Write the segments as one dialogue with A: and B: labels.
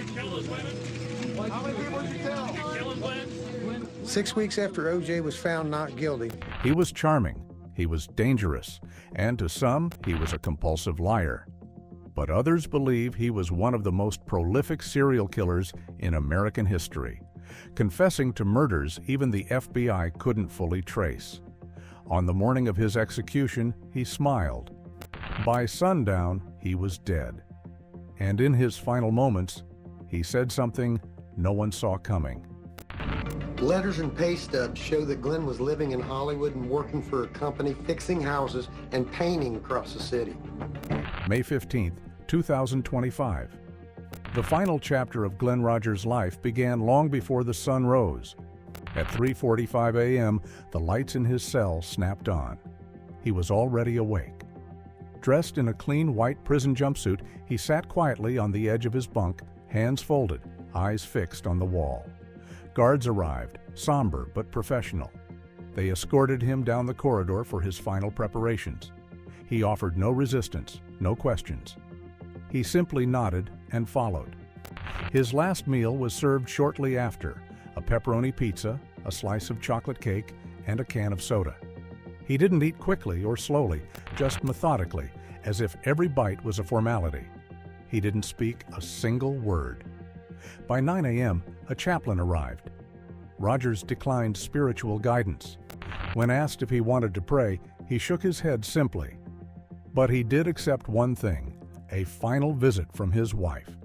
A: How many people did you tell?
B: 6 weeks after O.J. was found not guilty,
C: He was charming, he was dangerous, and to some, he was a compulsive liar. But others believe he was one of the most prolific serial killers in American history, confessing to murders even the FBI couldn't fully trace. On the morning of his execution, he smiled. By sundown, he was dead. And in his final moments, he said something no one saw coming.
B: letters and pay stubs show that Glen was living in Hollywood and working for a company fixing houses and painting across the city.
C: May 15, 2025. The final chapter of Glen Rogers' life began long before the sun rose. At 3:45 a.m., the lights in his cell snapped on. He was already awake. Dressed in a clean white prison jumpsuit, he sat quietly on the edge of his bunk, hands folded, eyes fixed on the wall. Guards arrived, somber but professional. They escorted him down the corridor for his final preparations. He offered no resistance, no questions. He simply nodded and followed. His last meal was served shortly after, a pepperoni pizza, a slice of chocolate cake, and a can of soda. He didn't eat quickly or slowly, just methodically, as if every bite was a formality. He didn't speak a single word. By 9 a.m., a chaplain arrived. Rogers declined spiritual guidance. When asked if he wanted to pray, he shook his head simply. But he did accept one thing, a final visit from his wife.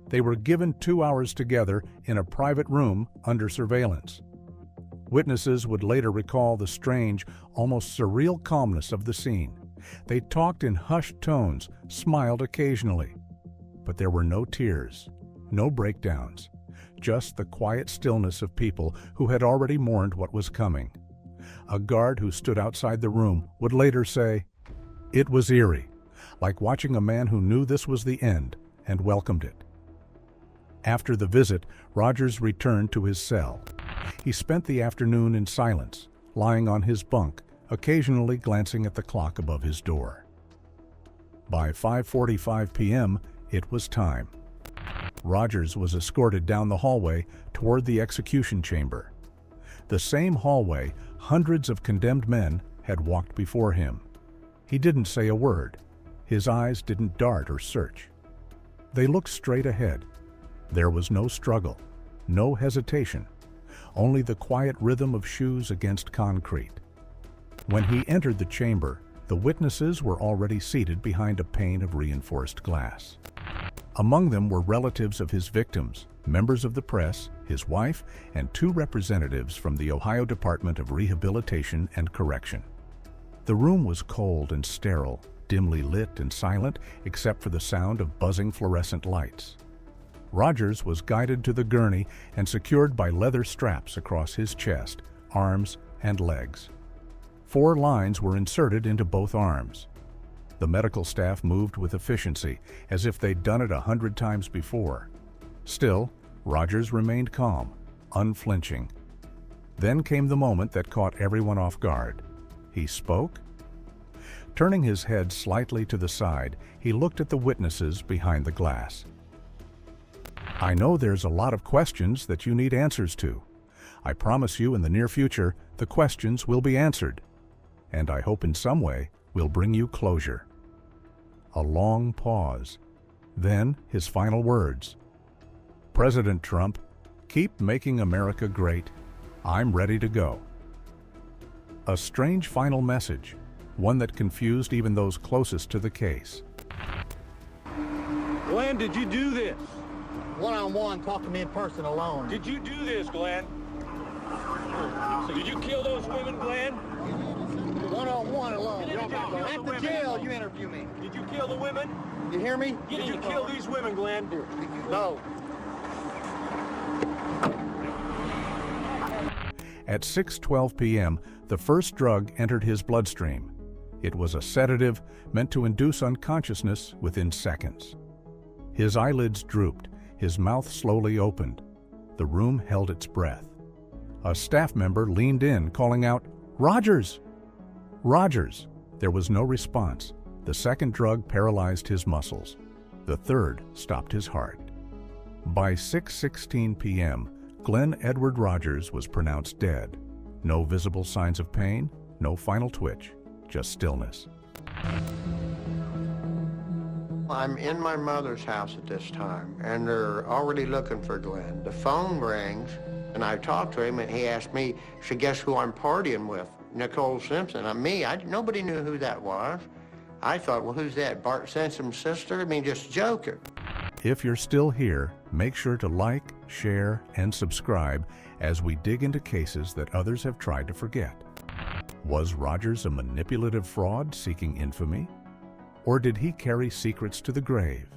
C: They were given 2 hours together in a private room under surveillance. Witnesses would later recall the strange, almost surreal calmness of the scene. They talked in hushed tones, smiled occasionally. But there were no tears, no breakdowns, just the quiet stillness of people who had already mourned what was coming. A guard who stood outside the room would later say, "It was eerie, like watching a man who knew this was the end and welcomed it." After the visit, Rogers returned to his cell. He spent the afternoon in silence, lying on his bunk, occasionally glancing at the clock above his door. By 5:45 p.m., it was time. Rogers was escorted down the hallway toward the execution chamber. The same hallway hundreds of condemned men had walked before him. He didn't say a word. His eyes didn't dart or search. They looked straight ahead. There was no struggle, no hesitation, only the quiet rhythm of shoes against concrete. When he entered the chamber, the witnesses were already seated behind a pane of reinforced glass. Among them were relatives of his victims, members of the press, his wife, and 2 representatives from the Ohio Department of Rehabilitation and Correction. The room was cold and sterile, dimly lit and silent except for the sound of buzzing fluorescent lights. Rogers was guided to the gurney and secured by leather straps across his chest, arms, and legs. 4 lines were inserted into both arms. The medical staff moved with efficiency, as if they'd done it 100 times before. Still, Rogers remained calm, unflinching. Then came the moment that caught everyone off guard. He spoke. Turning his head slightly to the side, he looked at the witnesses behind the glass. "I know there's a lot of questions that you need answers to. I promise you in the near future, the questions will be answered. And I hope in some way we'll bring you closure." A long pause. Then his final words. "President Trump, keep making America great. I'm ready to go." A strange final message, one that confused even those closest to the case.
A: Glen, did you do this?
D: One-on-one, talk to me in person alone.
A: Did you do this, Glen? Did you kill those women, Glen?
D: One-on-one alone.
A: Did you kill the
D: At the
A: women?
D: jail, you interview me.
A: Did you kill the women?
D: You hear me?
A: Did you kill these women, Glen?
D: No.
C: At 6:12 p.m., the first drug entered his bloodstream. It was a sedative meant to induce unconsciousness within seconds. His eyelids drooped, his mouth slowly opened. The room held its breath. A staff member leaned in, calling out, "Rogers! Rogers!" There was no response. The second drug paralyzed his muscles. The third stopped his heart. By 6:16 p.m., Glen Edward Rogers was pronounced dead. No visible signs of pain, no final twitch, just stillness.
B: I'm in my mother's house at this time, and they're already looking for Glen. The phone rings, and I talked to him, and he asked me, so guess who I'm partying with? Nicole Simpson. Nobody knew who that was. I thought, well, who's that? Bart Simpson's sister? I mean, just joking.
C: If you're still here, make sure to like, share, and subscribe as we dig into cases that others have tried to forget. Was Rogers a manipulative fraud seeking infamy? Or did he carry secrets to the grave?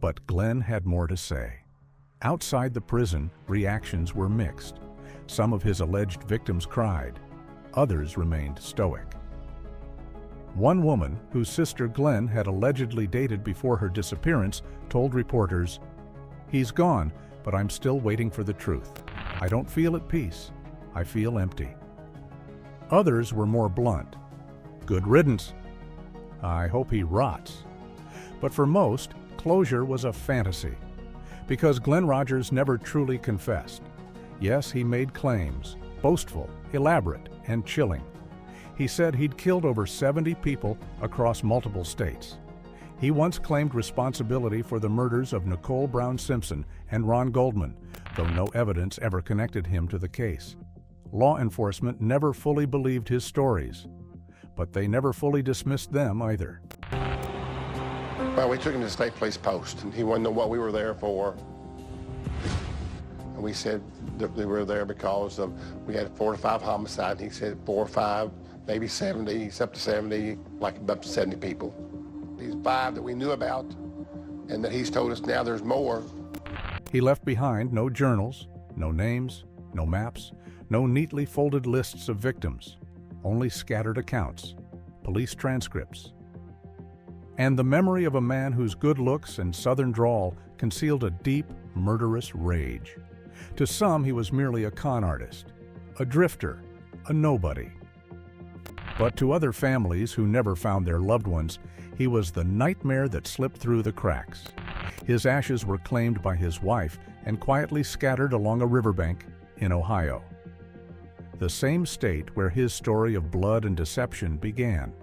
C: But Glen had more to say. Outside the prison, reactions were mixed. Some of his alleged victims cried. Others remained stoic. One woman, whose sister Glen had allegedly dated before her disappearance, told reporters, "He's gone, but I'm still waiting for the truth. I don't feel at peace. I feel empty." Others were more blunt. "Good riddance. I hope he rots." But for most, closure was a fantasy, because Glen Rogers never truly confessed. Yes, he made claims, boastful, elaborate, and chilling. He said he'd killed over 70 people across multiple states. He once claimed responsibility for the murders of Nicole Brown Simpson and Ron Goldman, though no evidence ever connected him to the case. Law enforcement never fully believed his stories, but they never fully dismissed them either.
E: Well, we took him to the state police post, and he wanted to know what we were there for. And we said that we were there because we had 4 to 5 homicides. He said 4 or 5, maybe 70, he's up to 70, like up to 70 people. These 5 that we knew about, and that he's told us now there's more.
C: He left behind no journals, no names, no maps, no neatly folded lists of victims, only scattered accounts, police transcripts, and the memory of a man whose good looks and southern drawl concealed a deep, murderous rage. To some, he was merely a con artist, a drifter, a nobody. But to other families who never found their loved ones, he was the nightmare that slipped through the cracks. His ashes were claimed by his wife and quietly scattered along a riverbank in Ohio, the same state where his story of blood and deception began.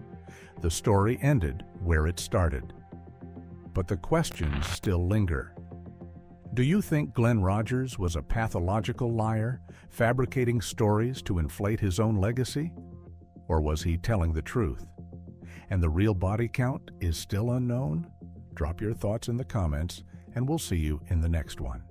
C: The story ended where it started. But the questions still linger. Do you think Glen Rogers was a pathological liar, fabricating stories to inflate his own legacy? Or was he telling the truth? And the real body count is still unknown? Drop your thoughts in the comments, and we'll see you in the next one.